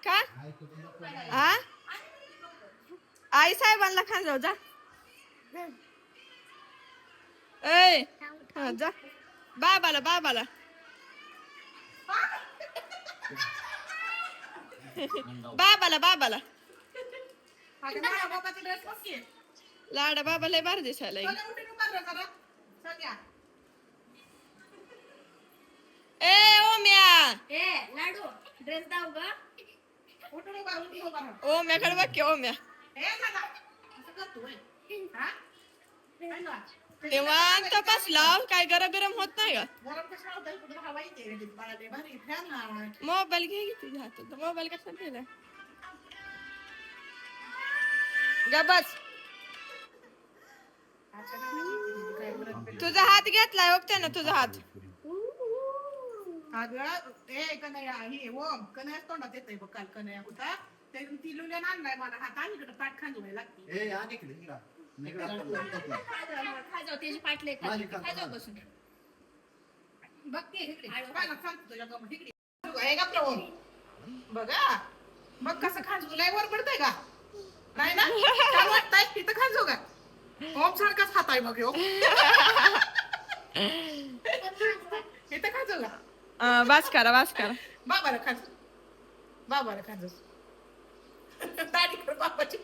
का आ आई साहेबांना खांजव जा ऐ जा बाबाला बाबाला बाबाला बाबाला लाडा बाबा लय भारी दिसायला ए ओम्या लाडू ड्रेस दाव ग ओम्याकडे बघ की ओम्या निवांत बसला काय गरम गरम होत नाही का मोबाईल घे की तुझ्या हातात मोबाईल कसा दिला ग बस तुझा हात घेतलाय बघते ना तुझा हात तोंडात येतंय बघ काल कन्हैया होता ती लुल्यान आणलाय मला हात आणि इकडे पाठ खांदवायला लागते खाजाव त्याची पाटले खाजाव बसून बघते बघा मग कसं खांजूलाय वर पडतंय का नाही ना काय वाटतंय तिथं खांजू का ओम सारखाच हात आहे मग इथं खांजू का वास करा बाबाला खांजू दाढी कर बाबाची